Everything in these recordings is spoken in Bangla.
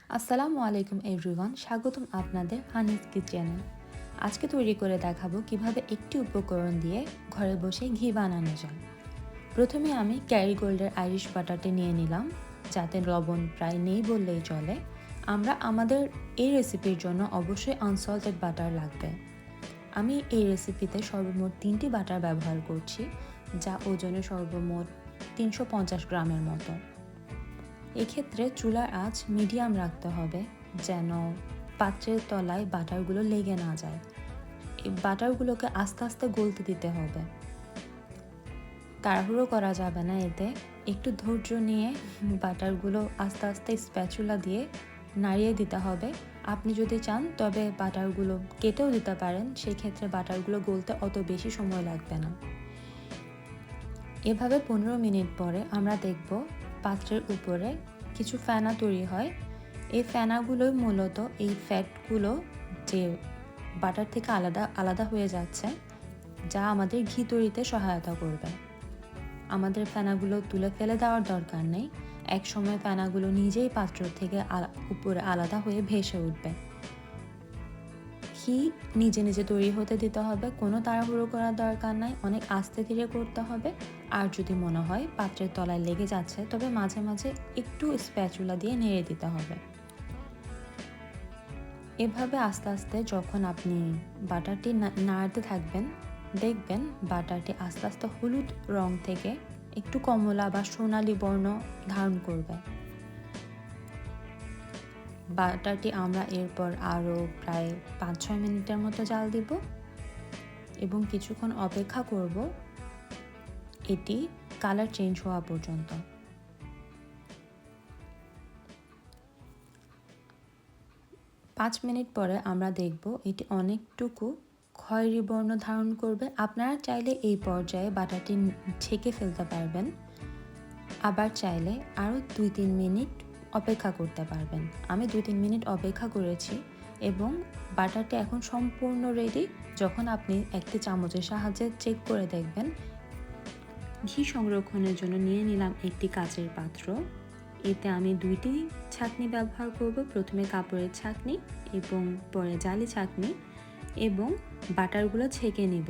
আসসালামু আলাইকুম এভরিওয়ান, স্বাগতম আপনাদের হানিস কিচেনে। আজকে তৈরি করে দেখাবো কিভাবে একটি উপকরণ দিয়ে ঘরে বসে ঘি বানানো যায়। প্রথমে আমি ক্যারিগোল্ডের আইরিশ বাটারটি নিয়ে নিলাম, যাতে লবণ প্রায় নেই বললেই চলে। আমাদের এই রেসিপির জন্য অবশ্যই আনসল্টেড বাটার লাগবে। আমি এই রেসিপিতে সর্বমোট 3টি বাটার ব্যবহার করছি, যা ওজনে সর্বমোট 350 গ্রামের মতো। এক্ষেত্রে চুলার আঁচ মিডিয়াম রাখতে হবে, যেন পাত্রের তলায় বাটারগুলো লেগে না যায়। এই বাটারগুলোকে আস্তে আস্তে গলতে দিতে হবে, তাড়াহুড়ো করা যাবে না। এতে একটু ধৈর্য নিয়ে বাটারগুলো আস্তে আস্তে স্প্যাচুলা দিয়ে নাড়িয়ে দিতে হবে। আপনি যদি চান তবে বাটারগুলো কেটেও দিতে পারেন, সেই ক্ষেত্রে বাটারগুলো গলতে অত বেশি সময় লাগবে না। এভাবে 15 মিনিট পরে আমরা দেখব পাত্রের উপরে কিছু ফেনা তৈরি হয়। এই ফেনাগুলোই মূলত এই ফ্যাটগুলো যে বাটার থেকে আলাদা আলাদা হয়ে যাচ্ছে, যা আমাদের ঘি তৈরিতে সহায়তা করবে। আমাদের ফেনাগুলো তুলে ফেলে দেওয়ার দরকার নেই, এক সময় ফেনাগুলো নিজেই পাত্র থেকে উপরে আলাদা হয়ে ভেসে উঠবে। ঘি নিজে নিজে তৈরি হতে দিতে হবে, কোনো তাড়াহুড়ো করার দরকার নাই, অনেক আস্তে ধীরে করতে হবে। আর যদি মনে হয় পাত্রের তলায় লেগে যাচ্ছে, তবে মাঝে মাঝে একটু স্প্যাচুলা দিয়ে নেড়ে দিতে হবে। এভাবে আস্তে আস্তে যখন আপনি বাটারটি নাড়তে থাকবেন, দেখবেন বাটারটি আস্তে আস্তে হলুদ রং থেকে একটু কমলা বা সোনালি বর্ণ ধারণ করবে। বাটারটি আমরা এরপর আরও প্রায় 5-6 মিনিটের মতো জাল দিব এবং কিছুক্ষণ অপেক্ষা করব এটি কালার চেঞ্জ হওয়া পর্যন্ত। 5 মিনিট পরে আমরা দেখব এটি অনেকটুকু খয়েরি বর্ণ ধারণ করবে। আপনারা চাইলে এই পর্যায়ে বাটারটি ছেঁকে ফেলতে পারবেন, আবার চাইলে আরও 2-3 মিনিট অপেক্ষা করতে পারবেন। আমি 2-3 মিনিট অপেক্ষা করেছি এবং বাটারটি এখন সম্পূর্ণ রেডি। যখন আপনি একটি চামচের সাহায্যে চেক করে দেখবেন। ঘি সংরক্ষণের জন্য নিয়ে নিলাম একটি কাচের পাত্র। এতে আমি 2টি ছাঁকনি ব্যবহার করব, প্রথমে কাপড়ের ছাঁকনি এবং পরে জালি ছাঁকনি, এবং বাটারগুলো ছেঁকে নিব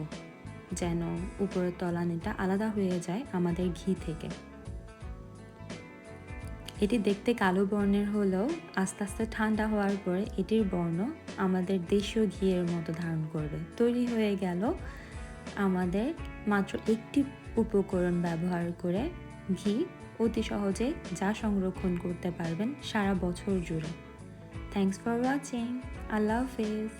যেন উপরের তলানিটা আলাদা হয়ে যায় আমাদের ঘি থেকে। এটি দেখতে কালো বর্ণের হলেও আস্তে আস্তে ঠান্ডা হওয়ার পরে এটির বর্ণ আমাদের দেশীয় ঘিয়ের মতো ধারণ করবে। তৈরি হয়ে গেল আমাদের মাত্র একটি উপকরণ ব্যবহার করে ঘি অতি সহজে যা সংরক্ষণ করতে পারবেন সারা বছর জুড়ে। Thanks for watching. আল্লাহ হাফেজ।